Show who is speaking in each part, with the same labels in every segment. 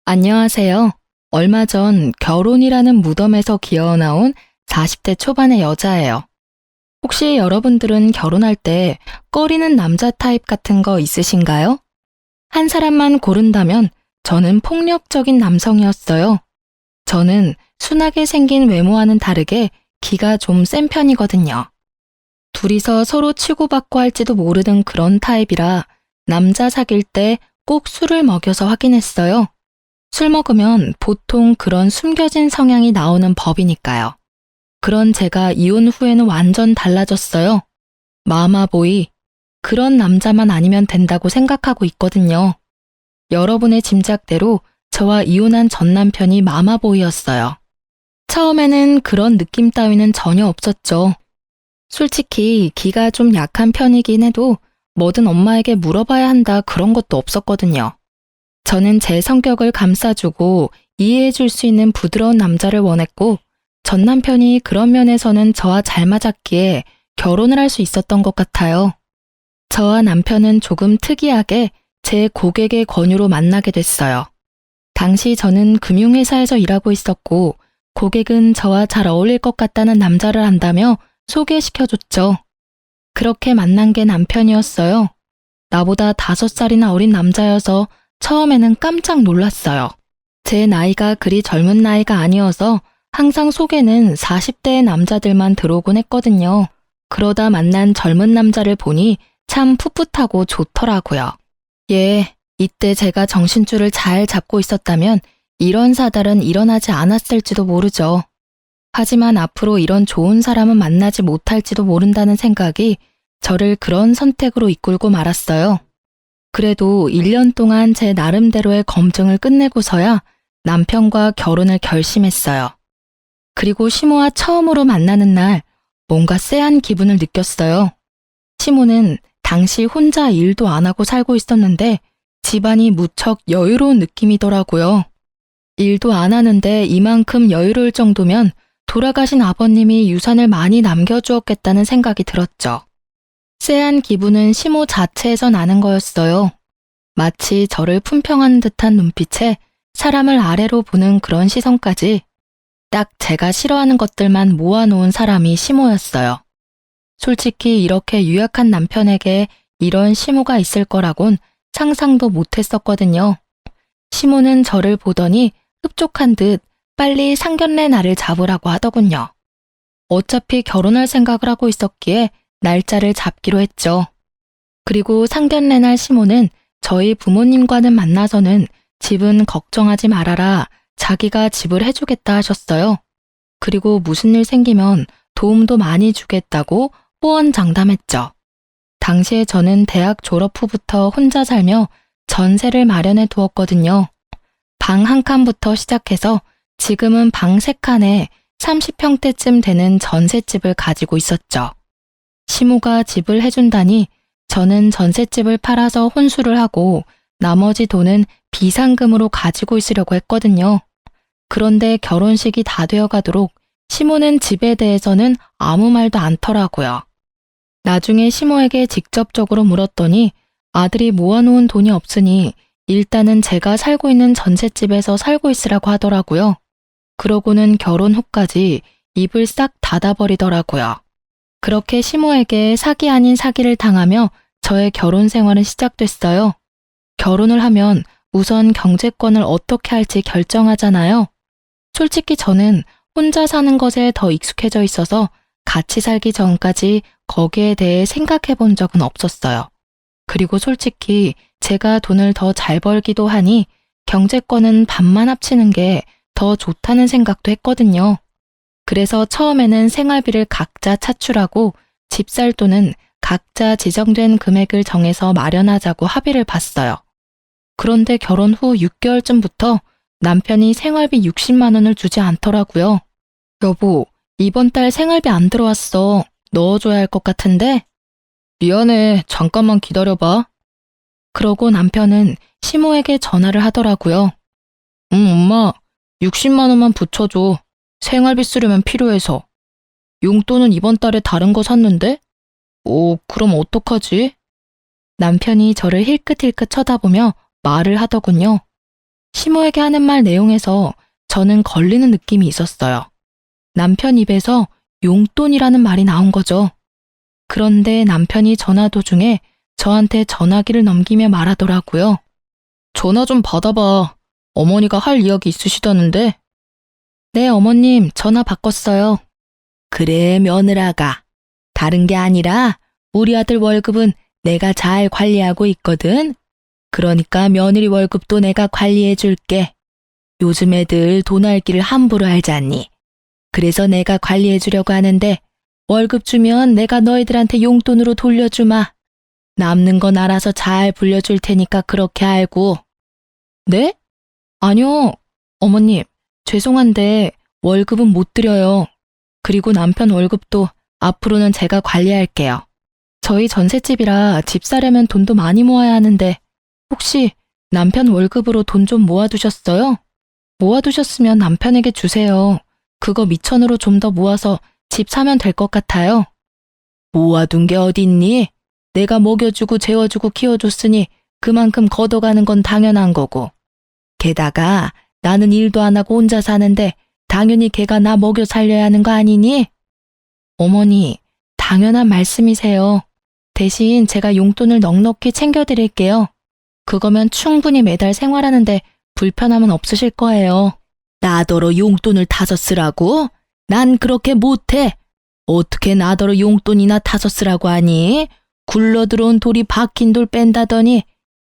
Speaker 1: 안녕하세요. 얼마 전 결혼이라는 무덤에서 기어나온 40대 초반의 여자예요. 혹시 여러분들은 결혼할 때 꺼리는 남자 타입 같은 거 있으신가요? 한 사람만 고른다면 저는 폭력적인 남성이었어요. 저는 순하게 생긴 외모와는 다르게 기가 좀 센 편이거든요. 둘이서 서로 치고받고 할지도 모르는 그런 타입이라 남자 사귈 때 꼭 술을 먹여서 확인했어요. 술 먹으면 보통 그런 숨겨진 성향이 나오는 법이니까요. 그런 제가 이혼 후에는 완전 달라졌어요. 마마보이, 그런 남자만 아니면 된다고 생각하고 있거든요. 여러분의 짐작대로 저와 이혼한 전 남편이 마마보이였어요. 처음에는 그런 느낌 따위는 전혀 없었죠. 솔직히 기가 좀 약한 편이긴 해도 뭐든 엄마에게 물어봐야 한다 그런 것도 없었거든요. 저는 제 성격을 감싸주고 이해해줄 수 있는 부드러운 남자를 원했고 전 남편이 그런 면에서는 저와 잘 맞았기에 결혼을 할 수 있었던 것 같아요. 저와 남편은 조금 특이하게 제 고객의 권유로 만나게 됐어요. 당시 저는 금융회사에서 일하고 있었고 고객은 저와 잘 어울릴 것 같다는 남자를 안다며 소개시켜줬죠. 그렇게 만난 게 남편이었어요. 나보다 5살이나 어린 남자여서 처음에는 깜짝 놀랐어요. 제 나이가 그리 젊은 나이가 아니어서 항상 속에는 40대의 남자들만 들어오곤 했거든요. 그러다 만난 젊은 남자를 보니 참 풋풋하고 좋더라고요. 이때 제가 정신줄을 잘 잡고 있었다면 이런 사달은 일어나지 않았을지도 모르죠. 하지만 앞으로 이런 좋은 사람은 만나지 못할지도 모른다는 생각이 저를 그런 선택으로 이끌고 말았어요. 그래도 1년 동안 제 나름대로의 검증을 끝내고서야 남편과 결혼을 결심했어요. 그리고 시모와 처음으로 만나는 날 뭔가 쎄한 기분을 느꼈어요. 시모는 당시 혼자 일도 안 하고 살고 있었는데 집안이 무척 여유로운 느낌이더라고요. 일도 안 하는데 이만큼 여유로울 정도면 돌아가신 아버님이 유산을 많이 남겨주었겠다는 생각이 들었죠. 쎄한 기분은 시모 자체에서 나는 거였어요. 마치 저를 품평하는 듯한 눈빛에 사람을 아래로 보는 그런 시선까지 딱 제가 싫어하는 것들만 모아놓은 사람이 시모였어요. 솔직히 이렇게 유약한 남편에게 이런 시모가 있을 거라곤 상상도 못했었거든요. 시모는 저를 보더니 흡족한 듯 빨리 상견례 날을 잡으라고 하더군요. 어차피 결혼할 생각을 하고 있었기에 날짜를 잡기로 했죠. 그리고 상견례 날 시모는 저희 부모님과는 만나서는 집은 걱정하지 말아라, 자기가 집을 해주겠다 하셨어요. 그리고 무슨 일 생기면 도움도 많이 주겠다고 호언장담했죠. 당시에 저는 대학 졸업 후부터 혼자 살며 전세를 마련해 두었거든요. 방 한 칸부터 시작해서 지금은 방 3칸에 30평대쯤 되는 전셋집을 가지고 있었죠. 시모가 집을 해준다니 저는 전셋집을 팔아서 혼수를 하고 나머지 돈은 비상금으로 가지고 있으려고 했거든요. 그런데 결혼식이 다 되어 가도록 시모는 집에 대해서는 아무 말도 않더라고요. 나중에 시모에게 직접적으로 물었더니 아들이 모아놓은 돈이 없으니 일단은 제가 살고 있는 전셋집에서 살고 있으라고 하더라고요. 그러고는 결혼 후까지 입을 싹 닫아버리더라고요. 그렇게 시모에게 사기 아닌 사기를 당하며 저의 결혼 생활은 시작됐어요. 결혼을 하면 우선 경제권을 어떻게 할지 결정하잖아요. 솔직히 저는 혼자 사는 것에 더 익숙해져 있어서 같이 살기 전까지 거기에 대해 생각해 본 적은 없었어요. 그리고 솔직히 제가 돈을 더 잘 벌기도 하니 경제권은 반만 합치는 게 더 좋다는 생각도 했거든요. 그래서 처음에는 생활비를 각자 차출하고 집 살 돈은 각자 지정된 금액을 정해서 마련하자고 합의를 봤어요. 그런데 결혼 후 6개월쯤부터 남편이 생활비 60만 원을 주지 않더라고요. 여보, 이번 달 생활비 안 들어왔어. 넣어줘야 할 것 같은데? 미안해, 잠깐만 기다려봐. 그러고 남편은 시모에게 전화를 하더라고요. 엄마, 60만 원만 붙여줘. 생활비 쓰려면 필요해서. 용돈은 이번 달에 다른 거 샀는데? 그럼 어떡하지? 남편이 저를 힐끗힐끗 쳐다보며 말을 하더군요. 시모에게 하는 말 내용에서 저는 걸리는 느낌이 있었어요. 남편 입에서 용돈이라는 말이 나온 거죠. 그런데 남편이 전화 도중에 저한테 전화기를 넘기며 말하더라고요. 전화 좀 받아봐. 어머니가 할 이야기 있으시다는데. 네, 어머님, 전화 바꿨어요. 그래, 며느라가. 다른 게 아니라 우리 아들 월급은 내가 잘 관리하고 있거든. 그러니까 며느리 월급도 내가 관리해 줄게. 요즘 애들 돈 알기를 함부로 알잖니. 그래서 내가 관리해 주려고 하는데 월급 주면 내가 너희들한테 용돈으로 돌려주마. 남는 건 알아서 잘 불려줄 테니까 그렇게 알고. 네? 아니요. 어머님, 죄송한데 월급은 못 드려요. 그리고 남편 월급도 앞으로는 제가 관리할게요. 저희 전셋집이라 집 사려면 돈도 많이 모아야 하는데 혹시 남편 월급으로 돈 좀 모아두셨어요? 모아두셨으면 남편에게 주세요. 그거 미천으로 좀 더 모아서 집 사면 될 것 같아요. 모아둔 게 어딨니? 내가 먹여주고 재워주고 키워줬으니 그만큼 걷어가는 건 당연한 거고. 게다가 나는 일도 안 하고 혼자 사는데 당연히 걔가 나 먹여 살려야 하는 거 아니니? 어머니, 당연한 말씀이세요. 대신 제가 용돈을 넉넉히 챙겨드릴게요. 그거면 충분히 매달 생활하는데 불편함은 없으실 거예요. 나더러 용돈을 타서 쓰라고? 난 그렇게 못해. 어떻게 나더러 용돈이나 타서 쓰라고 하니? 굴러들어온 돌이 박힌 돌 뺀다더니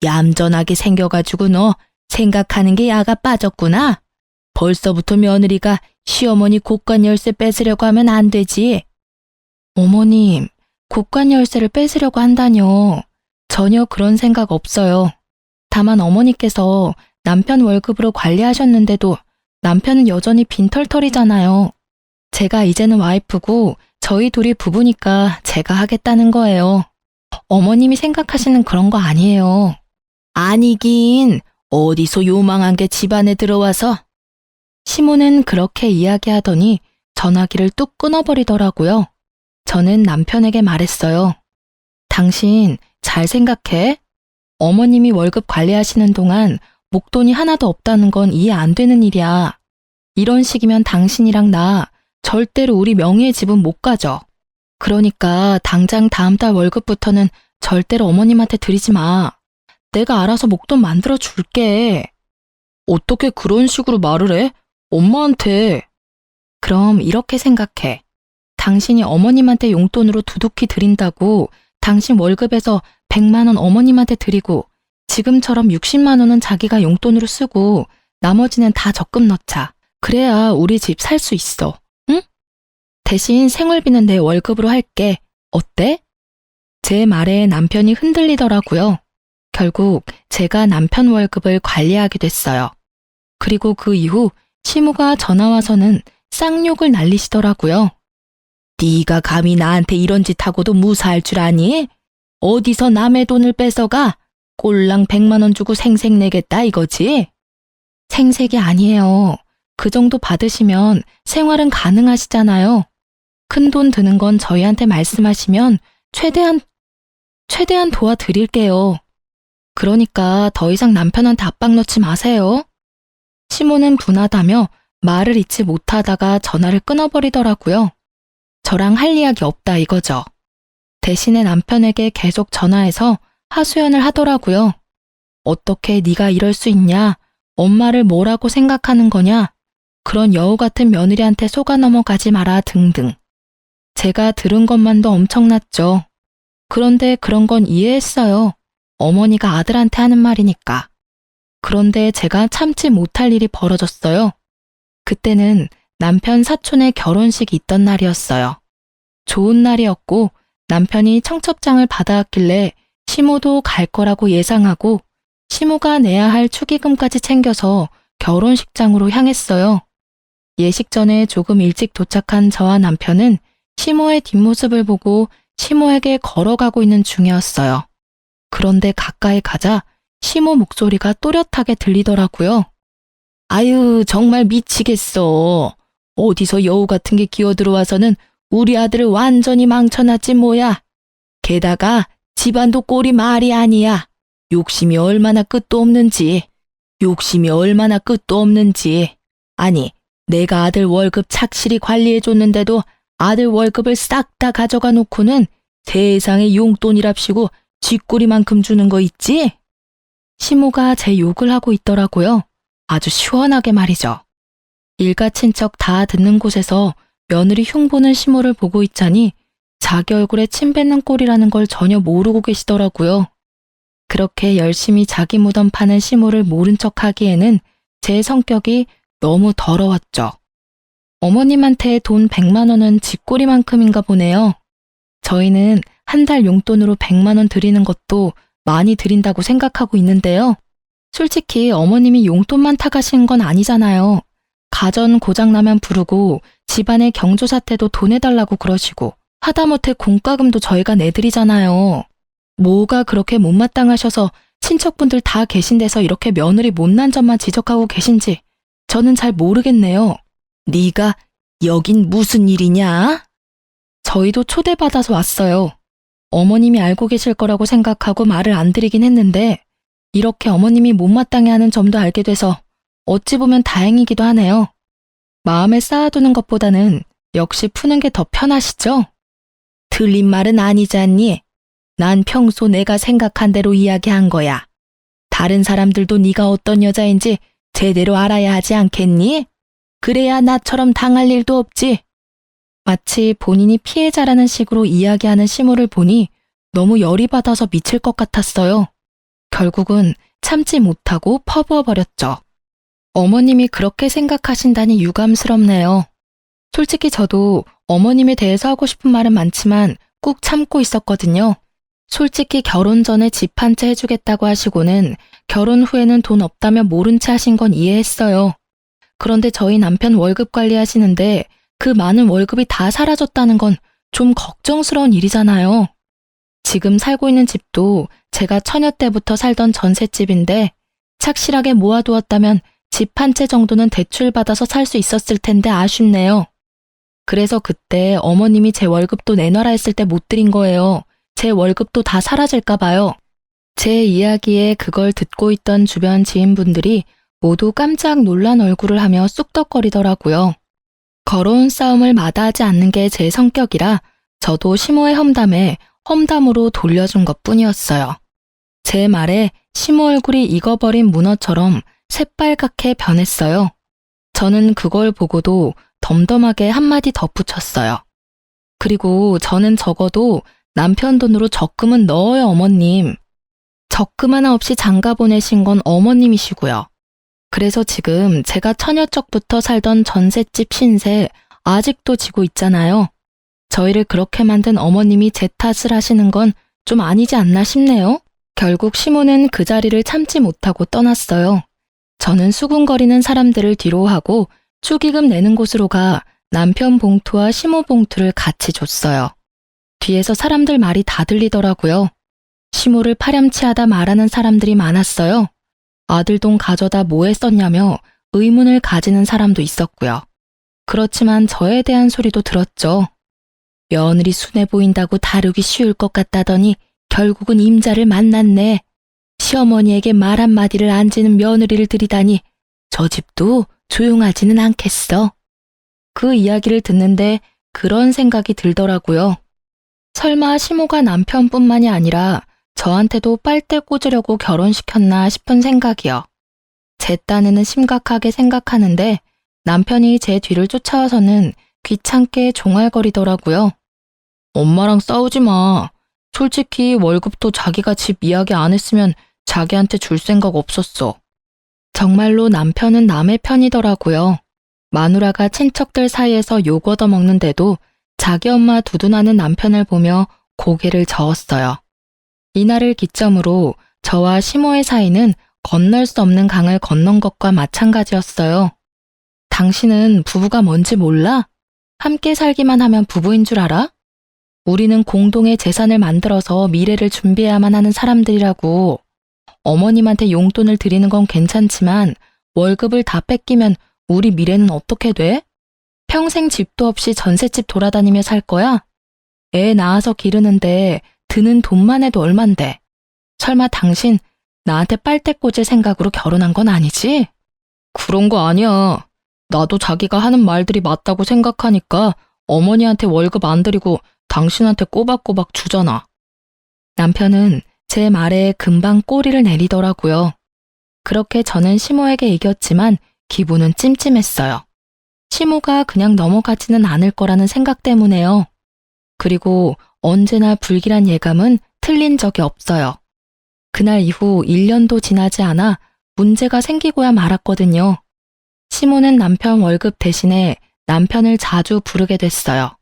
Speaker 1: 얌전하게 생겨가지고 너 생각하는 게 야가 빠졌구나. 벌써부터 며느리가 시어머니 곳간 열쇠 뺏으려고 하면 안 되지. 어머님, 곳간 열쇠를 뺏으려고 한다뇨. 전혀 그런 생각 없어요. 다만 어머니께서 남편 월급으로 관리하셨는데도 남편은 여전히 빈털털이잖아요. 제가 이제는 와이프고 저희 둘이 부부니까 제가 하겠다는 거예요. 어머님이 생각하시는 그런 거 아니에요. 아니긴 어디서 요망한 게 집안에 들어와서. 시모는 그렇게 이야기하더니 전화기를 뚝 끊어버리더라고요. 저는 남편에게 말했어요. 당신 잘 생각해. 어머님이 월급 관리하시는 동안 목돈이 하나도 없다는 건 이해 안 되는 일이야. 이런 식이면 당신이랑 나 절대로 우리 명의의 집은 못 가져. 그러니까 당장 다음 달 월급부터는 절대로 어머님한테 드리지 마. 내가 알아서 목돈 만들어 줄게. 어떻게 그런 식으로 말을 해? 엄마한테. 그럼 이렇게 생각해. 당신이 어머님한테 용돈으로 두둑히 드린다고 당신 월급에서 100만 원 어머님한테 드리고 지금처럼 60만 원은 자기가 용돈으로 쓰고 나머지는 다 적금 넣자. 그래야 우리 집 살 수 있어. 응? 대신 생활비는 내 월급으로 할게. 어때? 제 말에 남편이 흔들리더라고요. 결국 제가 남편 월급을 관리하게 됐어요. 그리고 그 이후 시모가 전화 와서는 쌍욕을 날리시더라고요. 네가 감히 나한테 이런 짓 하고도 무사할 줄 아니? 어디서 남의 돈을 뺏어가? 꼴랑 100만 원 주고 생색 내겠다 이거지? 생색이 아니에요. 그 정도 받으시면 생활은 가능하시잖아요. 큰 돈 드는 건 저희한테 말씀하시면 최대한 도와드릴게요. 그러니까 더 이상 남편한테 압박 넣지 마세요. 시모는 분하다며 말을 잇지 못하다가 전화를 끊어버리더라고요. 저랑 할 이야기 없다 이거죠. 대신에 남편에게 계속 전화해서 하소연을 하더라고요. 어떻게 네가 이럴 수 있냐? 엄마를 뭐라고 생각하는 거냐? 그런 여우 같은 며느리한테 속아 넘어가지 마라 등등. 제가 들은 것만도 엄청났죠. 그런데 그런 건 이해했어요. 어머니가 아들한테 하는 말이니까. 그런데 제가 참지 못할 일이 벌어졌어요. 그때는 남편 사촌의 결혼식이 있던 날이었어요. 좋은 날이었고 남편이 청첩장을 받아왔길래 시모도 갈 거라고 예상하고 시모가 내야 할 축의금까지 챙겨서 결혼식장으로 향했어요. 예식 전에 조금 일찍 도착한 저와 남편은 시모의 뒷모습을 보고 시모에게 걸어가고 있는 중이었어요. 그런데 가까이 가자 시모 목소리가 또렷하게 들리더라고요. 아유, 정말 미치겠어. 어디서 여우 같은 게 기어들어와서는 우리 아들을 완전히 망쳐놨지 뭐야. 게다가 집안도 꼴이 말이 아니야. 욕심이 얼마나 끝도 없는지. 욕심이 얼마나 끝도 없는지. 아니, 내가 아들 월급 착실히 관리해줬는데도 아들 월급을 싹 다 가져가 놓고는 세상에 용돈이랍시고 쥐꼬리만큼 주는 거 있지? 시모가 제 욕을 하고 있더라고요. 아주 시원하게 말이죠. 일가 친척 다 듣는 곳에서 며느리 흉보는 시모를 보고 있자니 자기 얼굴에 침 뱉는 꼴이라는 걸 전혀 모르고 계시더라고요. 그렇게 열심히 자기 무덤 파는 시모를 모른 척 하기에는 제 성격이 너무 더러웠죠. 어머님한테 돈 100만 원은 쥐꼬리만큼인가 보네요. 저희는 한 달 용돈으로 100만 원 드리는 것도 많이 드린다고 생각하고 있는데요. 솔직히 어머님이 용돈만 타가신 건 아니잖아요. 가전 고장나면 부르고 집안의 경조사태도 돈 내달라고 그러시고 하다못해 공과금도 저희가 내드리잖아요. 뭐가 그렇게 못마땅하셔서 친척분들 다 계신 데서 이렇게 며느리 못난 점만 지적하고 계신지 저는 잘 모르겠네요. 네가 여긴 무슨 일이냐? 저희도 초대받아서 왔어요. 어머님이 알고 계실 거라고 생각하고 말을 안 드리긴 했는데 이렇게 어머님이 못마땅해 하는 점도 알게 돼서 어찌 보면 다행이기도 하네요. 마음에 쌓아두는 것보다는 역시 푸는 게 더 편하시죠? 틀린 말은 아니지 않니? 난 평소 내가 생각한 대로 이야기한 거야. 다른 사람들도 네가 어떤 여자인지 제대로 알아야 하지 않겠니? 그래야 나처럼 당할 일도 없지. 마치 본인이 피해자라는 식으로 이야기하는 시모를 보니 너무 열이 받아서 미칠 것 같았어요. 결국은 참지 못하고 퍼부어버렸죠. 어머님이 그렇게 생각하신다니 유감스럽네요. 솔직히 저도 어머님에 대해서 하고 싶은 말은 많지만 꾹 참고 있었거든요. 솔직히 결혼 전에 집 한 채 해주겠다고 하시고는 결혼 후에는 돈 없다며 모른 채 하신 건 이해했어요. 그런데 저희 남편 월급 관리하시는데 그 많은 월급이 다 사라졌다는 건 좀 걱정스러운 일이잖아요. 지금 살고 있는 집도 제가 처녀 때부터 살던 전셋집인데 착실하게 모아두었다면 집 한 채 정도는 대출받아서 살 수 있었을 텐데 아쉽네요. 그래서 그때 어머님이 제 월급도 내놔라 했을 때 못 드린 거예요. 제 월급도 다 사라질까 봐요. 제 이야기에 그걸 듣고 있던 주변 지인분들이 모두 깜짝 놀란 얼굴을 하며 쑥덕거리더라고요. 걸어온 싸움을 마다하지 않는 게 제 성격이라 저도 시모의 험담에 험담으로 돌려준 것뿐이었어요. 제 말에 시모 얼굴이 익어버린 문어처럼 새빨갛게 변했어요. 저는 그걸 보고도 덤덤하게 한마디 덧붙였어요. 그리고 저는 적어도 남편 돈으로 적금은 넣어요, 어머님. 적금 하나 없이 장가 보내신 건 어머님이시고요. 그래서 지금 제가 처녀 적부터 살던 전셋집 신세 아직도 지고 있잖아요. 저희를 그렇게 만든 어머님이 제 탓을 하시는 건 좀 아니지 않나 싶네요. 결국 시모는 그 자리를 참지 못하고 떠났어요. 저는 수군거리는 사람들을 뒤로하고 축의금 내는 곳으로 가 남편 봉투와 시모 봉투를 같이 줬어요. 뒤에서 사람들 말이 다 들리더라고요. 시모를 파렴치하다 말하는 사람들이 많았어요. 아들 돈 가져다 뭐에 썼냐며 의문을 가지는 사람도 있었고요. 그렇지만 저에 대한 소리도 들었죠. 며느리 순해 보인다고 다루기 쉬울 것 같다더니 결국은 임자를 만났네. 시어머니에게 말 한마디를 안 지는 며느리를 들이다니 저 집도 조용하지는 않겠어. 그 이야기를 듣는데 그런 생각이 들더라고요. 설마 시모가 남편뿐만이 아니라 저한테도 빨대 꽂으려고 결혼시켰나 싶은 생각이요. 제 딴에는 심각하게 생각하는데 남편이 제 뒤를 쫓아와서는 귀찮게 종알거리더라고요. 엄마랑 싸우지 마. 솔직히 월급도 자기가 집 이야기 안 했으면 자기한테 줄 생각 없었어. 정말로 남편은 남의 편이더라고요. 마누라가 친척들 사이에서 욕 얻어먹는데도 자기 엄마 두둔하는 남편을 보며 고개를 저었어요. 이날을 기점으로 저와 시모의 사이는 건널 수 없는 강을 건넌 것과 마찬가지였어요. 당신은 부부가 뭔지 몰라? 함께 살기만 하면 부부인 줄 알아? 우리는 공동의 재산을 만들어서 미래를 준비해야만 하는 사람들이라고. 어머님한테 용돈을 드리는 건 괜찮지만 월급을 다 뺏기면 우리 미래는 어떻게 돼? 평생 집도 없이 전셋집 돌아다니며 살 거야? 애 낳아서 기르는데 드는 돈만 해도 얼만데. 설마 당신 나한테 빨대 꽂을 생각으로 결혼한 건 아니지? 그런 거 아니야. 나도 자기가 하는 말들이 맞다고 생각하니까 어머니한테 월급 안 드리고 당신한테 꼬박꼬박 주잖아. 남편은 제 말에 금방 꼬리를 내리더라고요. 그렇게 저는 시모에게 이겼지만 기분은 찜찜했어요. 시모가 그냥 넘어가지는 않을 거라는 생각 때문에요. 그리고 언제나 불길한 예감은 틀린 적이 없어요. 그날 이후 1년도 지나지 않아 문제가 생기고야 말았거든요. 시모는 남편 월급 대신에 남편을 자주 부르게 됐어요.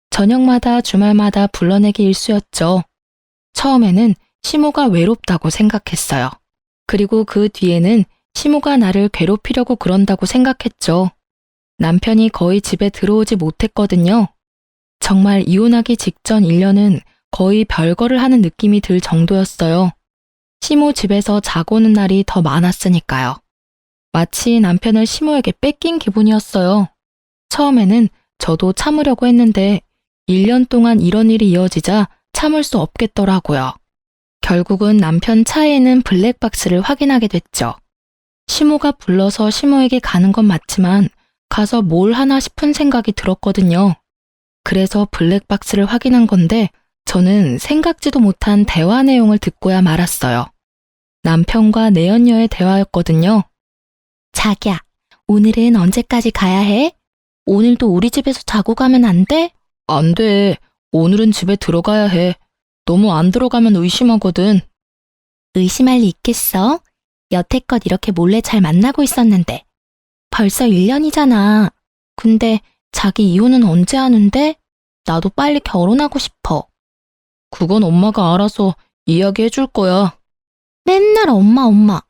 Speaker 1: 저녁마다 주말마다 불러내기 일쑤였죠. 처음에는 시모가 외롭다고 생각했어요. 그리고 그 뒤에는 시모가 나를 괴롭히려고 그런다고 생각했죠. 남편이 거의 집에 들어오지 못했거든요. 정말 이혼하기 직전 1년은 거의 별거를 하는 느낌이 들 정도였어요. 시모 집에서 자고 오는 날이 더 많았으니까요. 마치 남편을 시모에게 뺏긴 기분이었어요. 처음에는 저도 참으려고 했는데 1년 동안 이런 일이 이어지자 참을 수 없겠더라고요. 결국은 남편 차에는 블랙박스를 확인하게 됐죠. 시모가 불러서 시모에게 가는 건 맞지만 가서 뭘 하나 싶은 생각이 들었거든요. 그래서 블랙박스를 확인한 건데 저는 생각지도 못한 대화 내용을 듣고야 말았어요. 남편과 내연녀의 대화였거든요. 자기야, 오늘은 언제까지 가야 해? 오늘도 우리 집에서 자고 가면 안 돼? 안 돼. 오늘은 집에 들어가야 해. 너무 안 들어가면 의심하거든. 의심할 리 있겠어? 여태껏 이렇게 몰래 잘 만나고 있었는데. 벌써 1년이잖아. 근데 자기 이혼은 언제 하는데? 나도 빨리 결혼하고 싶어. 그건 엄마가 알아서 이야기해 줄 거야. 맨날 엄마.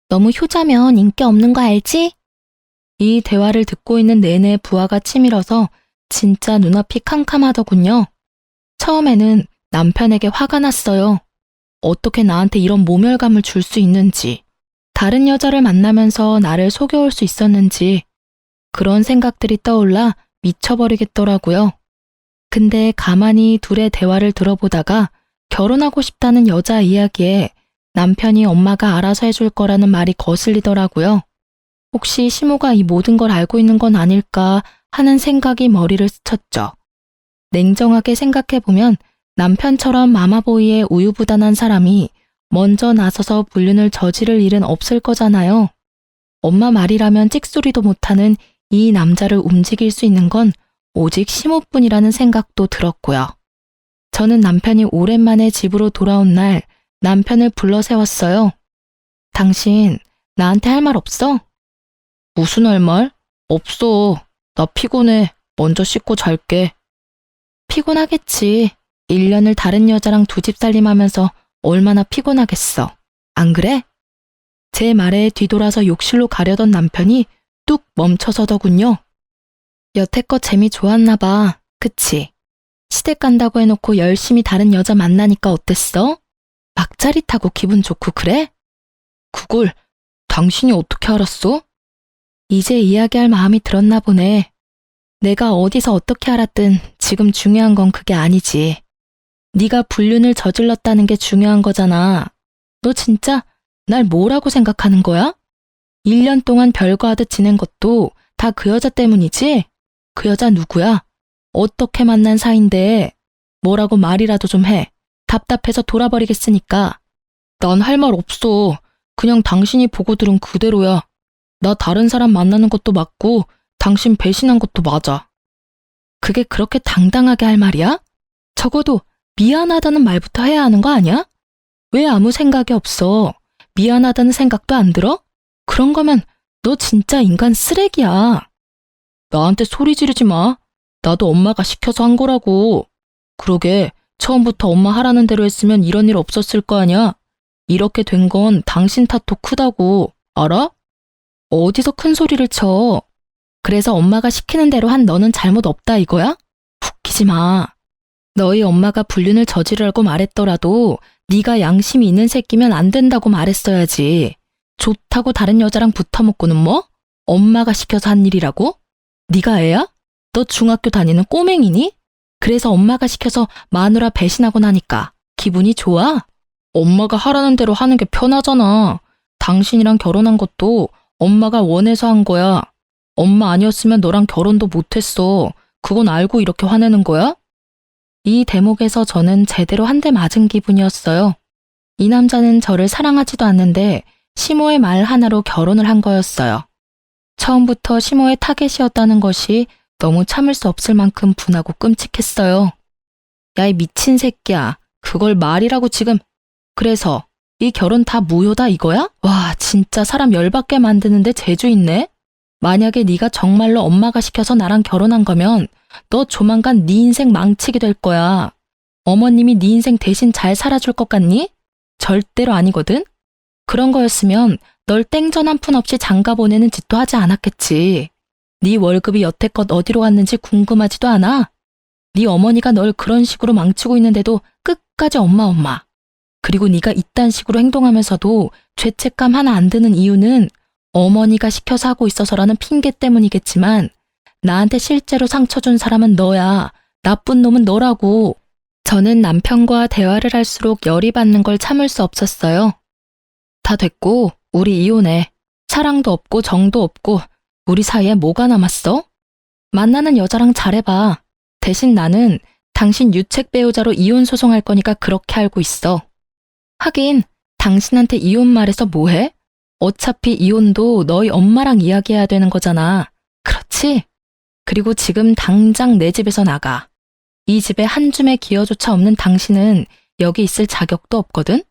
Speaker 1: 너무 효자면 인기 없는 거 알지? 이 대화를 듣고 있는 내내 부하가 치밀어서 진짜 눈앞이 캄캄하더군요. 처음에는 남편에게 화가 났어요. 어떻게 나한테 이런 모멸감을 줄 수 있는지, 다른 여자를 만나면서 나를 속여올 수 있었는지, 그런 생각들이 떠올라 미쳐버리겠더라고요. 근데 가만히 둘의 대화를 들어보다가 결혼하고 싶다는 여자 이야기에 남편이 엄마가 알아서 해줄 거라는 말이 거슬리더라고요. 혹시 시모가 이 모든 걸 알고 있는 건 아닐까 하는 생각이 머리를 스쳤죠. 냉정하게 생각해보면 남편처럼 마마보이에 우유부단한 사람이 먼저 나서서 불륜을 저지를 일은 없을 거잖아요. 엄마 말이라면 찍소리도 못하는 이 남자를 움직일 수 있는 건 오직 시모뿐이라는 생각도 들었고요. 저는 남편이 오랜만에 집으로 돌아온 날 남편을 불러 세웠어요. 당신 나한테 할 말 없어? 무슨 할 말? 없어. 나 피곤해. 먼저 씻고 잘게. 피곤하겠지. 1년을 다른 여자랑 두 집 살림하면서 얼마나 피곤하겠어. 안 그래? 제 말에 뒤돌아서 욕실로 가려던 남편이 뚝 멈춰서더군요. 여태껏 재미 좋았나 봐. 그치? 시댁 간다고 해놓고 열심히 다른 여자 만나니까 어땠어? 막 짜릿하고 기분 좋고 그래? 그걸 당신이 어떻게 알았어? 이제 이야기할 마음이 들었나 보네. 내가 어디서 어떻게 알았든 지금 중요한 건 그게 아니지. 네가 불륜을 저질렀다는 게 중요한 거잖아. 너 진짜 날 뭐라고 생각하는 거야? 1년 동안 별거 하듯 지낸 것도 다 그 여자 때문이지? 그 여자 누구야? 어떻게 만난 사이인데? 뭐라고 말이라도 좀 해. 답답해서 돌아버리겠으니까. 난 할 말 없어. 그냥 당신이 보고 들은 그대로야. 나 다른 사람 만나는 것도 맞고 당신 배신한 것도 맞아. 그게 그렇게 당당하게 할 말이야? 적어도 미안하다는 말부터 해야 하는 거 아니야? 왜 아무 생각이 없어? 미안하다는 생각도 안 들어? 그런 거면 너 진짜 인간 쓰레기야. 나한테 소리 지르지 마. 나도 엄마가 시켜서 한 거라고. 그러게 처음부터 엄마 하라는 대로 했으면 이런 일 없었을 거 아니야. 이렇게 된 건 당신 탓도 크다고. 알아? 어디서 큰 소리를 쳐. 그래서 엄마가 시키는 대로 한 너는 잘못 없다 이거야? 웃기지 마. 너희 엄마가 불륜을 저지르라고 말했더라도 네가 양심이 있는 새끼면 안 된다고 말했어야지. 좋다고 다른 여자랑 붙어먹고는 뭐? 엄마가 시켜서 한 일이라고? 네가 애야? 너 중학교 다니는 꼬맹이니? 그래서 엄마가 시켜서 마누라 배신하고 나니까 기분이 좋아? 엄마가 하라는 대로 하는 게 편하잖아. 당신이랑 결혼한 것도 엄마가 원해서 한 거야. 엄마 아니었으면 너랑 결혼도 못했어. 그건 알고 이렇게 화내는 거야? 이 대목에서 저는 제대로 한 대 맞은 기분이었어요. 이 남자는 저를 사랑하지도 않는데 시모의 말 하나로 결혼을 한 거였어요. 처음부터 시모의 타겟이었다는 것이 너무 참을 수 없을 만큼 분하고 끔찍했어요. 야, 이 미친 새끼야. 그걸 말이라고 지금. 그래서 이 결혼 다 무효다 이거야? 와, 진짜 사람 열받게 만드는데 재주 있네? 만약에 네가 정말로 엄마가 시켜서 나랑 결혼한 거면 너 조만간 네 인생 망치게 될 거야. 어머님이 네 인생 대신 잘 살아줄 것 같니? 절대로 아니거든? 그런 거였으면 널 땡전 한 푼 없이 장가 보내는 짓도 하지 않았겠지. 네 월급이 여태껏 어디로 갔는지 궁금하지도 않아? 네 어머니가 널 그런 식으로 망치고 있는데도 끝까지 엄마. 그리고 네가 이딴 식으로 행동하면서도 죄책감 하나 안 드는 이유는 어머니가 시켜서 하고 있어서라는 핑계 때문이겠지만 나한테 실제로 상처 준 사람은 너야. 나쁜 놈은 너라고. 저는 남편과 대화를 할수록 열이 받는 걸 참을 수 없었어요. 다 됐고 우리 이혼해. 사랑도 없고 정도 없고 우리 사이에 뭐가 남았어? 만나는 여자랑 잘해봐. 대신 나는 당신 유책 배우자로 이혼 소송할 거니까 그렇게 알고 있어. 하긴 당신한테 이혼 말해서 뭐해? 어차피 이혼도 너희 엄마랑 이야기해야 되는 거잖아. 그렇지? 그리고 지금 당장 내 집에서 나가. 이 집에 한 줌의 기여조차 없는 당신은 여기 있을 자격도 없거든?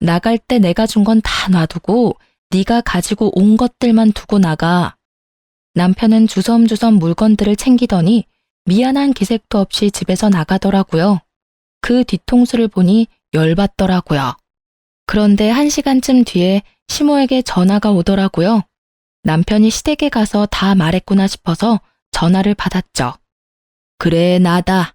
Speaker 1: 나갈 때 내가 준 건 다 놔두고 네가 가지고 온 것들만 두고 나가. 남편은 주섬주섬 물건들을 챙기더니 미안한 기색도 없이 집에서 나가더라고요. 그 뒤통수를 보니 열받더라고요. 그런데 1시간쯤 뒤에 시모에게 전화가 오더라고요. 남편이 시댁에 가서 다 말했구나 싶어서 전화를 받았죠. 그래, 나다.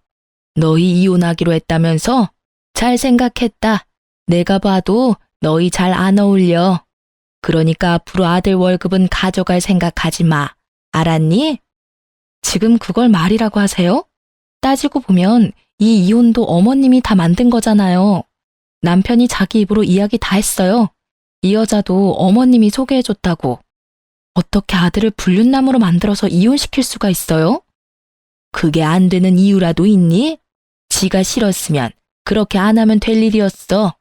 Speaker 1: 너희 이혼하기로 했다면서? 잘 생각했다. 내가 봐도 너희 잘 안 어울려. 그러니까 앞으로 아들 월급은 가져갈 생각하지 마. 알았니? 지금 그걸 말이라고 하세요? 따지고 보면 이 이혼도 어머님이 다 만든 거잖아요. 남편이 자기 입으로 이야기 다 했어요. 이 여자도 어머님이 소개해줬다고. 어떻게 아들을 불륜남으로 만들어서 이혼시킬 수가 있어요? 그게 안 되는 이유라도 있니? 지가 싫었으면 그렇게 안 하면 될 일이었어.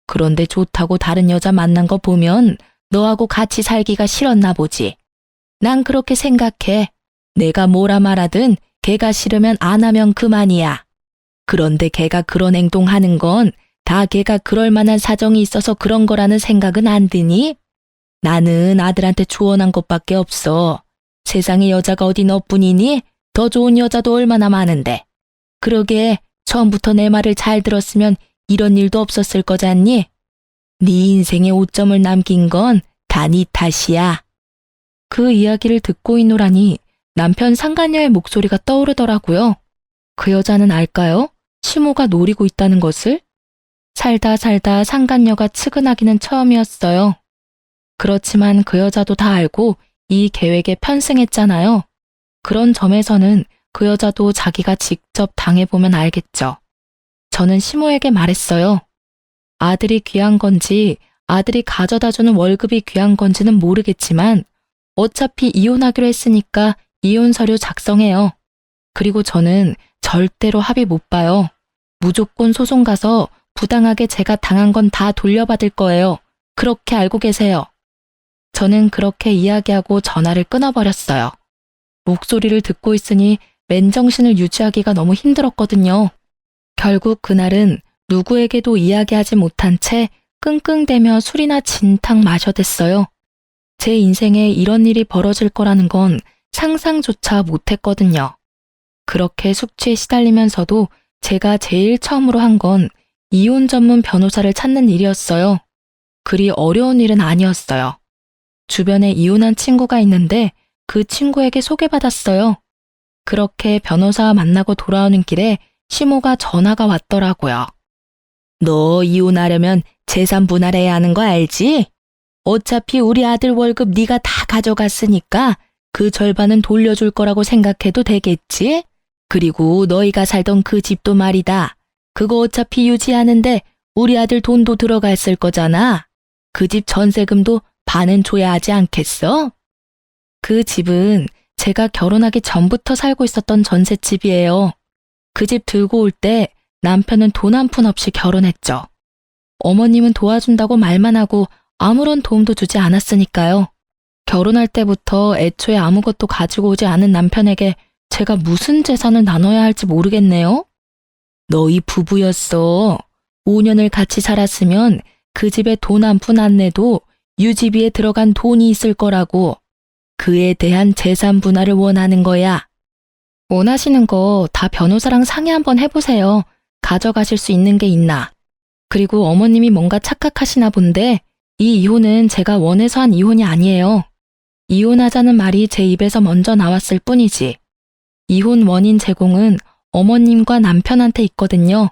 Speaker 1: 그런데 좋다고 다른 여자 만난 거 보면 너하고 같이 살기가 싫었나 보지. 난 그렇게 생각해. 내가 뭐라 말하든 걔가 싫으면 안 하면 그만이야. 그런데 걔가 그런 행동하는 건 다 걔가 그럴 만한 사정이 있어서 그런 거라는 생각은 안 드니? 나는 아들한테 조언한 것밖에 없어. 세상에 여자가 어디 너뿐이니? 더 좋은 여자도 얼마나 많은데. 그러게 처음부터 내 말을 잘 들었으면 이런 일도 없었을 거잖니? 네 인생에 오점을 남긴 건 다 네 탓이야. 그 이야기를 듣고 있노라니 남편 상간녀의 목소리가 떠오르더라고요. 그 여자는 알까요? 시모가 노리고 있다는 것을? 살다 상간녀가 측은하기는 처음이었어요. 그렇지만 그 여자도 다 알고 이 계획에 편승했잖아요. 그런 점에서는 그 여자도 자기가 직접 당해보면 알겠죠. 저는 시모에게 말했어요. 아들이 귀한 건지 아들이 가져다주는 월급이 귀한 건지는 모르겠지만 어차피 이혼하기로 했으니까 이혼 서류 작성해요. 그리고 저는 절대로 합의 못 봐요. 무조건 소송 가서 부당하게 제가 당한 건 다 돌려받을 거예요. 그렇게 알고 계세요. 저는 그렇게 이야기하고 전화를 끊어버렸어요. 목소리를 듣고 있으니 맨정신을 유지하기가 너무 힘들었거든요. 결국 그날은 누구에게도 이야기하지 못한 채 끙끙대며 술이나 진탕 마셔댔어요. 제 인생에 이런 일이 벌어질 거라는 건 상상조차 못했거든요. 그렇게 숙취에 시달리면서도 제가 제일 처음으로 한 건 이혼 전문 변호사를 찾는 일이었어요. 그리 어려운 일은 아니었어요. 주변에 이혼한 친구가 있는데 그 친구에게 소개받았어요. 그렇게 변호사 만나고 돌아오는 길에 시모가 전화가 왔더라고요. 너 이혼하려면 재산 분할해야 하는 거 알지? 어차피 우리 아들 월급 네가 다 가져갔으니까 그 절반은 돌려줄 거라고 생각해도 되겠지? 그리고 너희가 살던 그 집도 말이다. 그거 어차피 유지하는데 우리 아들 돈도 들어갔을 거잖아. 그 집 전세금도 반은 줘야 하지 않겠어? 그 집은 제가 결혼하기 전부터 살고 있었던 전셋집이에요. 그 집 들고 올 때 남편은 돈 한 푼 없이 결혼했죠. 어머님은 도와준다고 말만 하고 아무런 도움도 주지 않았으니까요. 결혼할 때부터 애초에 아무것도 가지고 오지 않은 남편에게 제가 무슨 재산을 나눠야 할지 모르겠네요. 너희 부부였어. 5년을 같이 살았으면 그 집에 돈 한 푼 안 내도 유지비에 들어간 돈이 있을 거라고. 그에 대한 재산 분할을 원하는 거야. 원하시는 거 다 변호사랑 상의 한번 해보세요. 가져가실 수 있는 게 있나. 그리고 어머님이 뭔가 착각하시나 본데 이 이혼은 제가 원해서 한 이혼이 아니에요. 이혼하자는 말이 제 입에서 먼저 나왔을 뿐이지. 이혼 원인 제공은 어머님과 남편한테 있거든요.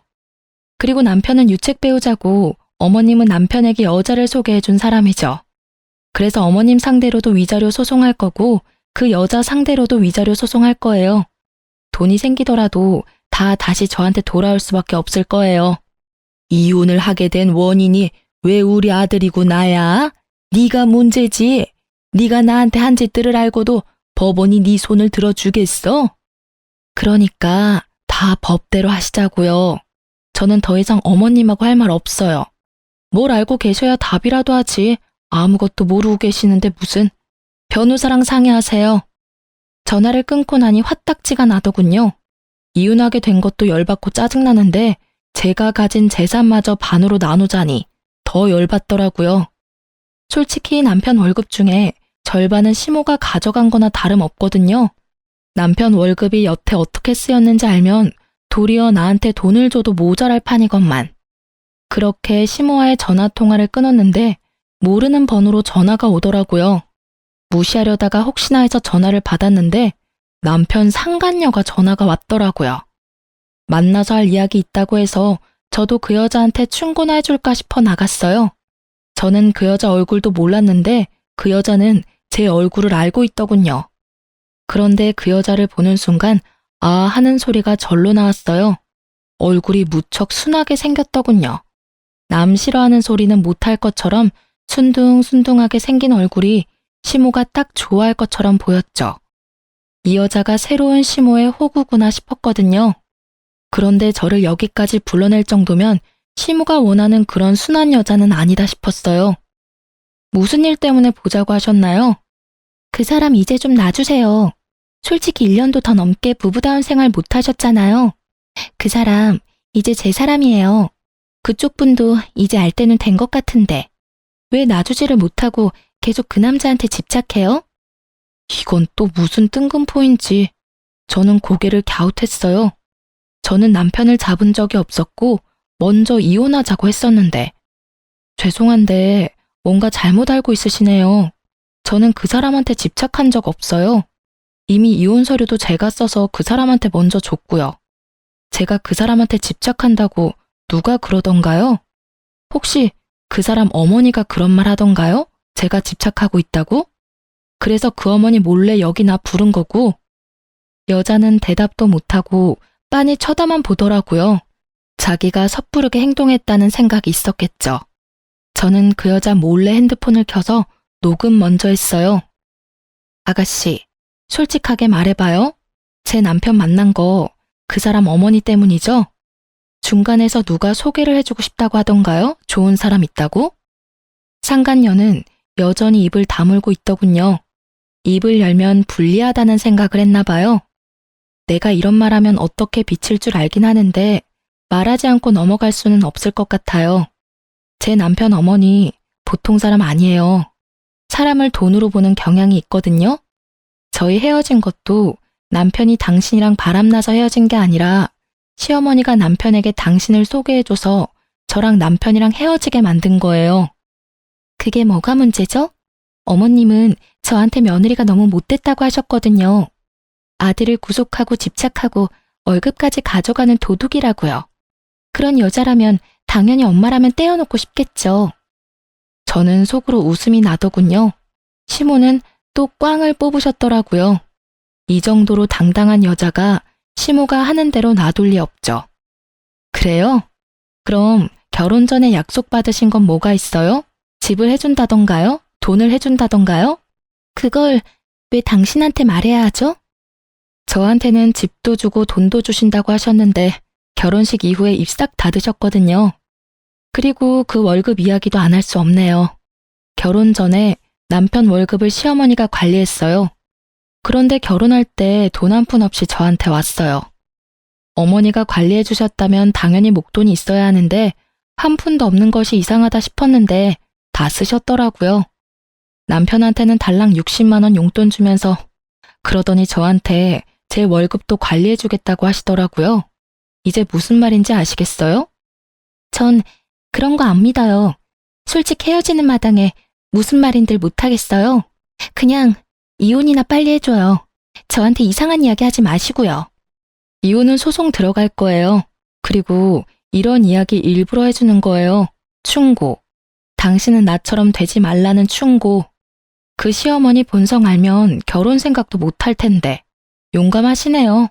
Speaker 1: 그리고 남편은 유책 배우자고 어머님은 남편에게 여자를 소개해준 사람이죠. 그래서 어머님 상대로도 위자료 소송할 거고 그 여자 상대로도 위자료 소송할 거예요. 돈이 생기더라도 다 다시 저한테 돌아올 수밖에 없을 거예요. 이혼을 하게 된 원인이 왜 우리 아들이고 나야? 네가 문제지. 네가 나한테 한 짓들을 알고도 법원이 네 손을 들어주겠어? 그러니까 다 법대로 하시자고요. 저는 더 이상 어머님하고 할 말 없어요. 뭘 알고 계셔야 답이라도 하지. 아무것도 모르고 계시는데 무슨. 변호사랑 상의하세요. 전화를 끊고 나니 화딱지가 나더군요. 이혼하게 된 것도 열받고 짜증나는데 제가 가진 재산마저 반으로 나누자니 더 열받더라고요. 솔직히 남편 월급 중에 절반은 시모가 가져간 거나 다름없거든요. 남편 월급이 여태 어떻게 쓰였는지 알면 도리어 나한테 돈을 줘도 모자랄 판이건만. 그렇게 시모와의 전화통화를 끊었는데 모르는 번호로 전화가 오더라고요. 무시하려다가 혹시나 해서 전화를 받았는데 남편 상간녀가 전화가 왔더라고요. 만나서 할 이야기 있다고 해서 저도 그 여자한테 충고나 해줄까 싶어 나갔어요. 저는 그 여자 얼굴도 몰랐는데 그 여자는 제 얼굴을 알고 있더군요. 그런데 그 여자를 보는 순간 아 하는 소리가 절로 나왔어요. 얼굴이 무척 순하게 생겼더군요. 남 싫어하는 소리는 못할 것처럼 순둥순둥하게 생긴 얼굴이 시모가 딱 좋아할 것처럼 보였죠. 이 여자가 새로운 시모의 호구구나 싶었거든요. 그런데 저를 여기까지 불러낼 정도면 시모가 원하는 그런 순한 여자는 아니다 싶었어요. 무슨 일 때문에 보자고 하셨나요? 그 사람 이제 좀 놔주세요. 솔직히 1년도 더 넘게 부부다운 생활 못 하셨잖아요. 그 사람 이제 제 사람이에요. 그쪽 분도 이제 알 때는 된 것 같은데 왜 놔주지를 못하고 계속 그 남자한테 집착해요? 이건 또 무슨 뜬금포인지 저는 고개를 갸웃했어요. 저는 남편을 잡은 적이 없었고 먼저 이혼하자고 했었는데 죄송한데 뭔가 잘못 알고 있으시네요. 저는 그 사람한테 집착한 적 없어요. 이미 이혼 서류도 제가 써서 그 사람한테 먼저 줬고요. 제가 그 사람한테 집착한다고 누가 그러던가요? 혹시 그 사람 어머니가 그런 말 하던가요? 제가 집착하고 있다고? 그래서 그 어머니 몰래 여기 나 부른 거고. 여자는 대답도 못하고 빤히 쳐다만 보더라고요. 자기가 섣부르게 행동했다는 생각이 있었겠죠. 저는 그 여자 몰래 핸드폰을 켜서 녹음 먼저 했어요. 아가씨, 솔직하게 말해봐요. 제 남편 만난 거 그 사람 어머니 때문이죠? 중간에서 누가 소개를 해주고 싶다고 하던가요? 좋은 사람 있다고? 상간녀는 여전히 입을 다물고 있더군요. 입을 열면 불리하다는 생각을 했나 봐요. 내가 이런 말하면 어떻게 비칠 줄 알긴 하는데 말하지 않고 넘어갈 수는 없을 것 같아요. 제 남편 어머니 보통 사람 아니에요. 사람을 돈으로 보는 경향이 있거든요. 저희 헤어진 것도 남편이 당신이랑 바람나서 헤어진 게 아니라 시어머니가 남편에게 당신을 소개해줘서 저랑 남편이랑 헤어지게 만든 거예요. 그게 뭐가 문제죠? 어머님은 저한테 며느리가 너무 못됐다고 하셨거든요. 아들을 구속하고 집착하고 월급까지 가져가는 도둑이라고요. 그런 여자라면 당연히 엄마라면 떼어놓고 싶겠죠. 저는 속으로 웃음이 나더군요. 시모는 또 꽝을 뽑으셨더라고요. 이 정도로 당당한 여자가 시모가 하는 대로 놔둘 리 없죠. 그래요? 그럼 결혼 전에 약속받으신 건 뭐가 있어요? 집을 해준다던가요? 돈을 해준다던가요? 그걸 왜 당신한테 말해야 하죠? 저한테는 집도 주고 돈도 주신다고 하셨는데 결혼식 이후에 입 싹 닫으셨거든요. 그리고 그 월급 이야기도 안 할 수 없네요. 결혼 전에 남편 월급을 시어머니가 관리했어요. 그런데 결혼할 때 돈 한 푼 없이 저한테 왔어요. 어머니가 관리해 주셨다면 당연히 목돈이 있어야 하는데 한 푼도 없는 것이 이상하다 싶었는데 다 쓰셨더라고요. 남편한테는 달랑 60만 원 용돈 주면서 그러더니 저한테 제 월급도 관리해 주겠다고 하시더라고요. 이제 무슨 말인지 아시겠어요? 전 그런 거 안 믿어요. 솔직 헤어지는 마당에 무슨 말인들 못하겠어요. 그냥 이혼이나 빨리 해줘요. 저한테 이상한 이야기 하지 마시고요. 이혼은 소송 들어갈 거예요. 그리고 이런 이야기 일부러 해주는 거예요. 충고. 당신은 나처럼 되지 말라는 충고. 그 시어머니 본성 알면 결혼 생각도 못 할 텐데. 용감하시네요.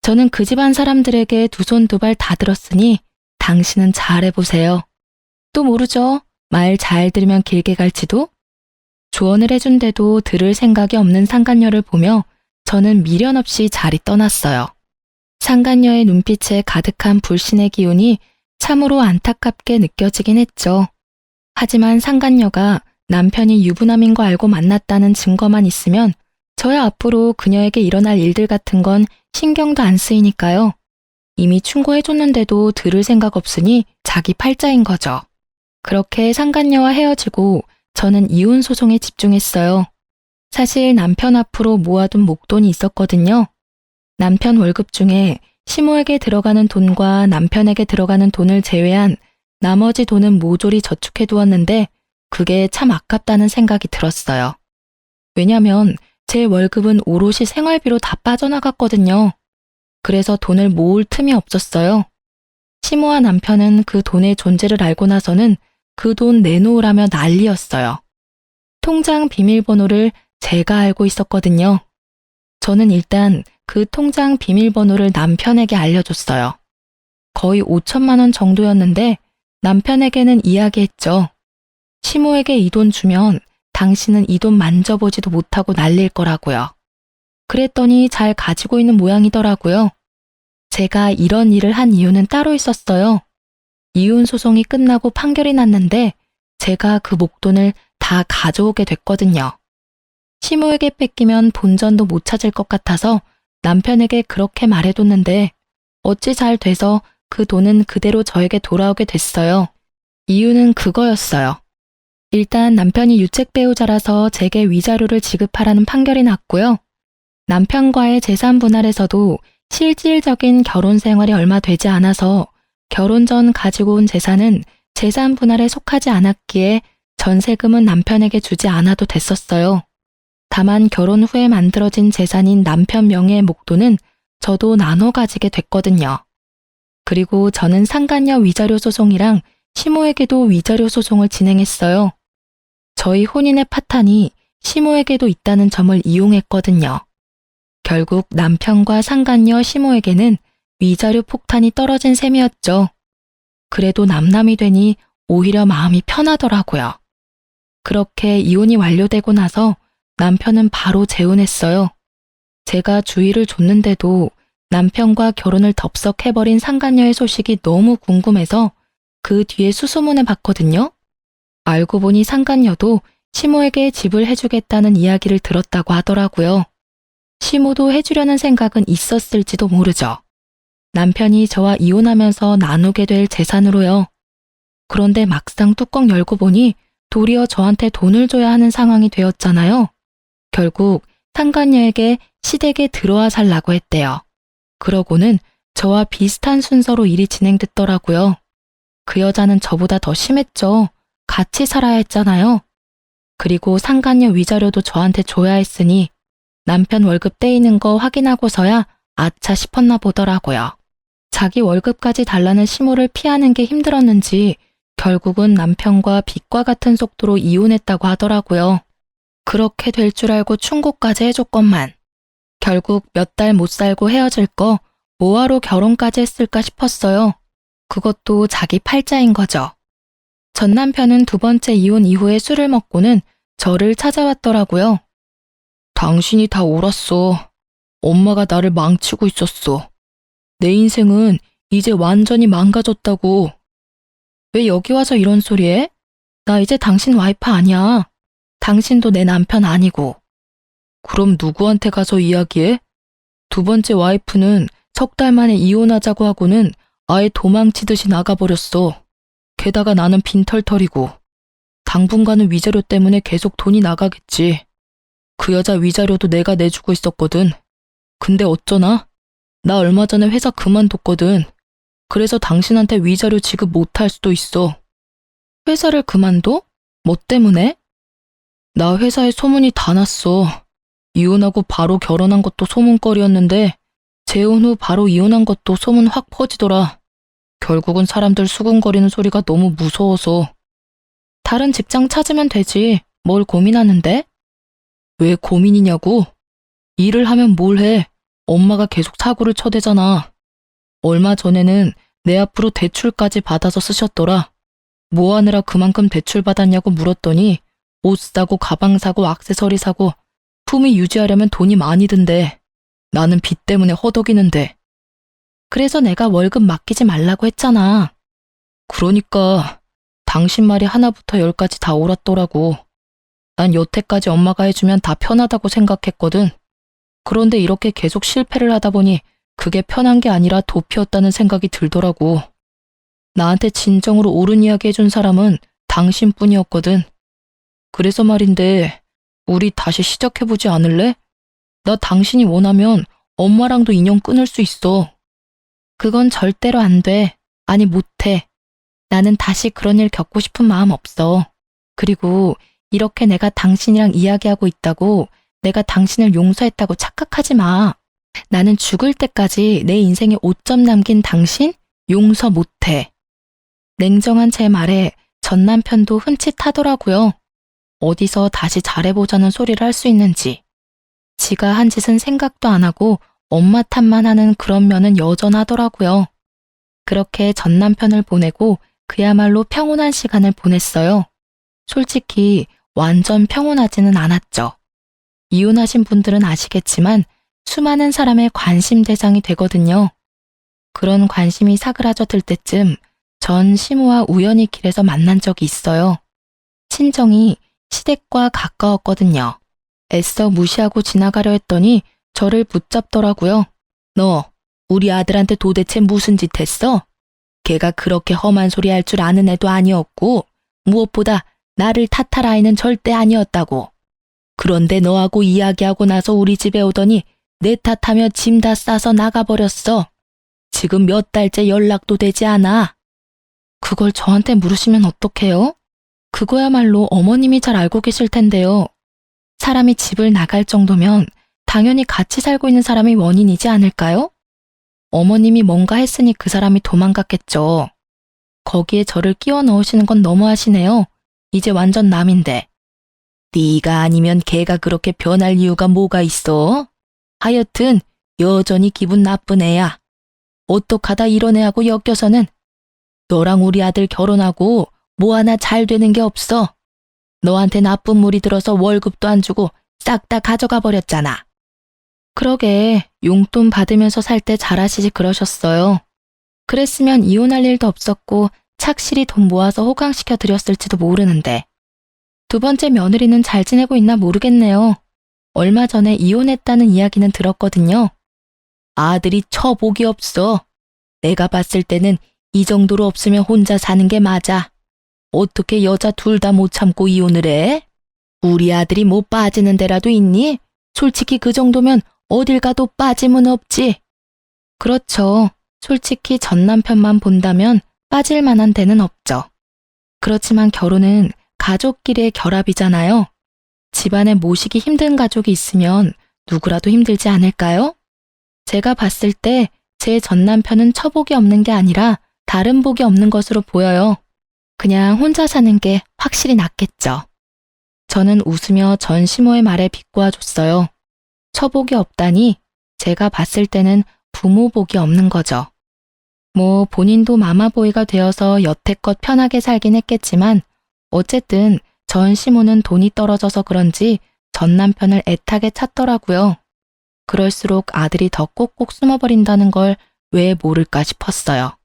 Speaker 1: 저는 그 집안 사람들에게 두 손 두 발 다 들었으니 당신은 잘해보세요. 또 모르죠. 말 잘 들으면 길게 갈지도? 조언을 해준데도 들을 생각이 없는 상간녀를 보며 저는 미련 없이 자리 떠났어요. 상간녀의 눈빛에 가득한 불신의 기운이 참으로 안타깝게 느껴지긴 했죠. 하지만 상간녀가 남편이 유부남인 거 알고 만났다는 증거만 있으면 저야 앞으로 그녀에게 일어날 일들 같은 건 신경도 안 쓰이니까요. 이미 충고해줬는데도 들을 생각 없으니 자기 팔자인 거죠. 그렇게 상간녀와 헤어지고 저는 이혼 소송에 집중했어요. 사실 남편 앞으로 모아둔 목돈이 있었거든요. 남편 월급 중에 시모에게 들어가는 돈과 남편에게 들어가는 돈을 제외한 나머지 돈은 모조리 저축해 두었는데 그게 참 아깝다는 생각이 들었어요. 왜냐면 제 월급은 오롯이 생활비로 다 빠져나갔거든요. 그래서 돈을 모을 틈이 없었어요. 시모와 남편은 그 돈의 존재를 알고 나서는 그 돈 내놓으라며 난리였어요. 통장 비밀번호를 제가 알고 있었거든요. 저는 일단 그 통장 비밀번호를 남편에게 알려줬어요. 거의 5천만 원 정도였는데 남편에게는 이야기했죠. 시모에게 이 돈 주면 당신은 이 돈 만져보지도 못하고 날릴 거라고요. 그랬더니 잘 가지고 있는 모양이더라고요. 제가 이런 일을 한 이유는 따로 있었어요. 이혼 소송이 끝나고 판결이 났는데 제가 그 목돈을 다 가져오게 됐거든요. 시모에게 뺏기면 본전도 못 찾을 것 같아서 남편에게 그렇게 말해뒀는데 어찌 잘 돼서 그 돈은 그대로 저에게 돌아오게 됐어요. 이유는 그거였어요. 일단 남편이 유책 배우자라서 제게 위자료를 지급하라는 판결이 났고요. 남편과의 재산 분할에서도 실질적인 결혼 생활이 얼마 되지 않아서 결혼 전 가지고 온 재산은 재산 분할에 속하지 않았기에 전세금은 남편에게 주지 않아도 됐었어요. 다만 결혼 후에 만들어진 재산인 남편 명의의 목돈은 저도 나눠 가지게 됐거든요. 그리고 저는 상간녀 위자료 소송이랑 시모에게도 위자료 소송을 진행했어요. 저희 혼인의 파탄이 시모에게도 있다는 점을 이용했거든요. 결국 남편과 상간녀 시모에게는 위자료 폭탄이 떨어진 셈이었죠. 그래도 남남이 되니 오히려 마음이 편하더라고요. 그렇게 이혼이 완료되고 나서 남편은 바로 재혼했어요. 제가 주의를 줬는데도 남편과 결혼을 덥석해버린 상간녀의 소식이 너무 궁금해서 그 뒤에 수소문을 봤거든요. 알고 보니 상간녀도 시모에게 집을 해주겠다는 이야기를 들었다고 하더라고요. 시모도 해주려는 생각은 있었을지도 모르죠. 남편이 저와 이혼하면서 나누게 될 재산으로요. 그런데 막상 뚜껑 열고 보니 도리어 저한테 돈을 줘야 하는 상황이 되었잖아요. 결국 상간녀에게 시댁에 들어와 살라고 했대요. 그러고는 저와 비슷한 순서로 일이 진행됐더라고요. 그 여자는 저보다 더 심했죠. 같이 살아야 했잖아요. 그리고 상간녀 위자료도 저한테 줘야 했으니 남편 월급 떼이는 거 확인하고서야 아차 싶었나 보더라고요. 자기 월급까지 달라는 시모를 피하는 게 힘들었는지 결국은 남편과 빛과 같은 속도로 이혼했다고 하더라고요. 그렇게 될 줄 알고 충고까지 해줬건만 결국 몇 달 못 살고 헤어질 거 뭐하러 결혼까지 했을까 싶었어요. 그것도 자기 팔자인 거죠. 전 남편은 두 번째 이혼 이후에 술을 먹고는 저를 찾아왔더라고요. 당신이 다 옳았어. 엄마가 나를 망치고 있었어. 내 인생은 이제 완전히 망가졌다고. 왜 여기 와서 이런 소리 해? 나 이제 당신 와이프 아니야. 당신도 내 남편 아니고. 그럼 누구한테 가서 이야기해? 두 번째 와이프는 석 달 만에 이혼하자고 하고는 아예 도망치듯이 나가버렸어. 게다가 나는 빈털털이고. 당분간은 위자료 때문에 계속 돈이 나가겠지. 그 여자 위자료도 내가 내주고 있었거든. 근데 어쩌나? 나 얼마 전에 회사 그만뒀거든. 그래서 당신한테 위자료 지급 못할 수도 있어. 회사를 그만둬? 뭐 때문에? 나 회사에 소문이 다 났어. 이혼하고 바로 결혼한 것도 소문거리였는데 재혼 후 바로 이혼한 것도 소문 확 퍼지더라. 결국은 사람들 수군거리는 소리가 너무 무서워서. 다른 직장 찾으면 되지. 뭘 고민하는데? 왜 고민이냐고? 일을 하면 뭘 해? 엄마가 계속 사고를 쳐대잖아. 얼마 전에는 내 앞으로 대출까지 받아서 쓰셨더라. 뭐 하느라 그만큼 대출 받았냐고 물었더니 옷 사고 가방 사고 액세서리 사고 품위 유지하려면 돈이 많이 든대. 나는 빚 때문에 허덕이는데. 그래서 내가 월급 맡기지 말라고 했잖아. 그러니까 당신 말이 하나부터 열까지 다 옳았더라고. 난 여태까지 엄마가 해주면 다 편하다고 생각했거든. 그런데 이렇게 계속 실패를 하다 보니 그게 편한 게 아니라 도피였다는 생각이 들더라고. 나한테 진정으로 옳은 이야기 해준 사람은 당신뿐이었거든. 그래서 말인데 우리 다시 시작해보지 않을래? 나 당신이 원하면 엄마랑도 인연 끊을 수 있어. 그건 절대로 안 돼. 아니 못해. 나는 다시 그런 일 겪고 싶은 마음 없어. 그리고 이렇게 내가 당신이랑 이야기하고 있다고 내가 당신을 용서했다고 착각하지 마. 나는 죽을 때까지 내 인생에 5점 남긴 당신 용서 못해. 냉정한 제 말에 전 남편도 흠칫하더라고요. 어디서 다시 잘해보자는 소리를 할 수 있는지. 지가 한 짓은 생각도 안 하고 엄마 탓만 하는 그런 면은 여전하더라고요. 그렇게 전 남편을 보내고 그야말로 평온한 시간을 보냈어요. 솔직히 완전 평온하지는 않았죠. 이혼하신 분들은 아시겠지만 수많은 사람의 관심 대상이 되거든요. 그런 관심이 사그라져 들 때쯤 전 시모와 우연히 길에서 만난 적이 있어요. 친정이 시댁과 가까웠거든요. 애써 무시하고 지나가려 했더니 저를 붙잡더라고요. 너 우리 아들한테 도대체 무슨 짓 했어? 걔가 그렇게 험한 소리 할 줄 아는 애도 아니었고 무엇보다 나를 탓할 아이는 절대 아니었다고. 그런데 너하고 이야기하고 나서 우리 집에 오더니 내 탓하며 짐 다 싸서 나가버렸어. 지금 몇 달째 연락도 되지 않아. 그걸 저한테 물으시면 어떡해요? 그거야말로 어머님이 잘 알고 계실 텐데요. 사람이 집을 나갈 정도면 당연히 같이 살고 있는 사람이 원인이지 않을까요? 어머님이 뭔가 했으니 그 사람이 도망갔겠죠. 거기에 저를 끼워 넣으시는 건 너무하시네요. 이제 완전 남인데. 네가 아니면 걔가 그렇게 변할 이유가 뭐가 있어? 하여튼 여전히 기분 나쁜 애야. 어떡하다 이런 애하고 엮여서는. 너랑 우리 아들 결혼하고 뭐 하나 잘 되는 게 없어. 너한테 나쁜 물이 들어서 월급도 안 주고 싹 다 가져가 버렸잖아. 그러게 용돈 받으면서 살 때 잘하시지 그러셨어요. 그랬으면 이혼할 일도 없었고 착실히 돈 모아서 호강시켜 드렸을지도 모르는데. 두 번째 며느리는 잘 지내고 있나 모르겠네요. 얼마 전에 이혼했다는 이야기는 들었거든요. 아들이 처복이 없어. 내가 봤을 때는 이 정도로 없으면 혼자 사는 게 맞아. 어떻게 여자 둘 다 못 참고 이혼을 해? 우리 아들이 못 빠지는 데라도 있니? 솔직히 그 정도면 어딜 가도 빠짐은 없지. 그렇죠. 솔직히 전 남편만 본다면 빠질 만한 데는 없죠. 그렇지만 결혼은 가족끼리의 결합이잖아요. 집안에 모시기 힘든 가족이 있으면 누구라도 힘들지 않을까요? 제가 봤을 때 제 전 남편은 처복이 없는 게 아니라 다른 복이 없는 것으로 보여요. 그냥 혼자 사는 게 확실히 낫겠죠. 저는 웃으며 전 시모의 말에 비꼬아줬어요. 처복이 없다니 제가 봤을 때는 부모 복이 없는 거죠. 뭐 본인도 마마보이가 되어서 여태껏 편하게 살긴 했겠지만 어쨌든 전 시모는 돈이 떨어져서 그런지 전 남편을 애타게 찾더라고요. 그럴수록 아들이 더 꼭꼭 숨어버린다는 걸 왜 모를까 싶었어요.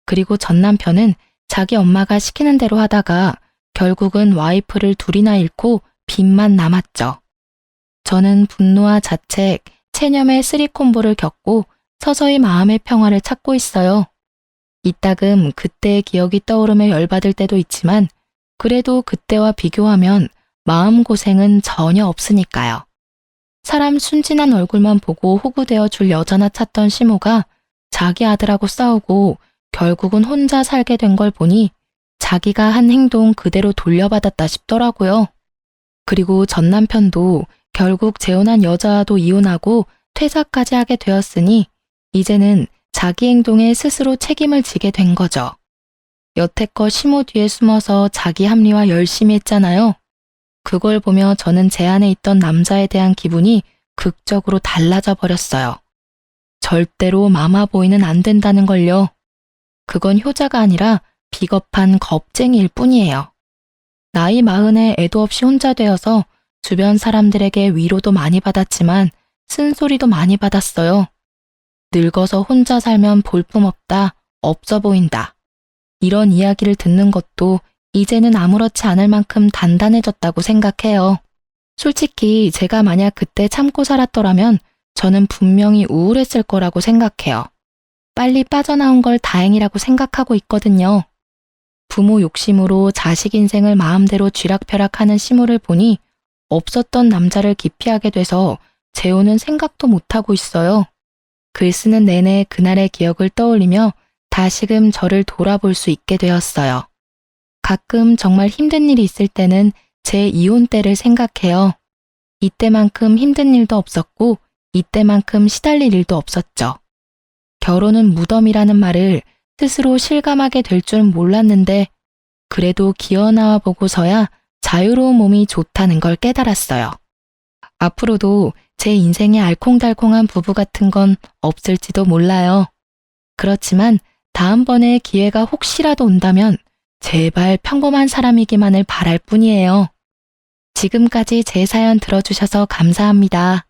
Speaker 1: 그리고 전 남편은 자기 엄마가 시키는 대로 하다가 결국은 와이프를 둘이나 잃고 빚만 남았죠. 저는 분노와 자책, 체념의 쓰리콤보를 겪고 서서히 마음의 평화를 찾고 있어요. 이따금 그때의 기억이 떠오르며 열받을 때도 있지만 그래도 그때와 비교하면 마음고생은 전혀 없으니까요. 사람 순진한 얼굴만 보고 호구되어 줄 여자나 찾던 시모가 자기 아들하고 싸우고 결국은 혼자 살게 된 걸 보니 자기가 한 행동 그대로 돌려받았다 싶더라고요. 그리고 전 남편도 결국 재혼한 여자와도 이혼하고 퇴사까지 하게 되었으니 이제는 자기 행동에 스스로 책임을 지게 된 거죠. 여태껏 시모 뒤에 숨어서 자기 합리화 열심히 했잖아요. 그걸 보며 저는 제 안에 있던 남자에 대한 기분이 극적으로 달라져 버렸어요. 절대로 마마보이는 안 된다는 걸요. 그건 효자가 아니라 비겁한 겁쟁이일 뿐이에요. 나이 40에 애도 없이 혼자 되어서 주변 사람들에게 위로도 많이 받았지만 쓴소리도 많이 받았어요. 늙어서 혼자 살면 볼품없다, 없어 보인다. 이런 이야기를 듣는 것도 이제는 아무렇지 않을 만큼 단단해졌다고 생각해요. 솔직히 제가 만약 그때 참고 살았더라면 저는 분명히 우울했을 거라고 생각해요. 빨리 빠져나온 걸 다행이라고 생각하고 있거든요. 부모 욕심으로 자식 인생을 마음대로 쥐락펴락하는 시모를 보니 없었던 남자를 기피하게 돼서 재혼은 생각도 못하고 있어요. 글 쓰는 내내 그날의 기억을 떠올리며 다시금 저를 돌아볼 수 있게 되었어요. 가끔 정말 힘든 일이 있을 때는 제 이혼 때를 생각해요. 이때만큼 힘든 일도 없었고 이때만큼 시달릴 일도 없었죠. 결혼은 무덤이라는 말을 스스로 실감하게 될 줄 몰랐는데 그래도 기어나와 보고서야 자유로운 몸이 좋다는 걸 깨달았어요. 앞으로도 제 인생에 알콩달콩한 부부 같은 건 없을지도 몰라요. 그렇지만 다음번에 기회가 혹시라도 온다면 제발 평범한 사람이기만을 바랄 뿐이에요. 지금까지 제 사연 들어주셔서 감사합니다.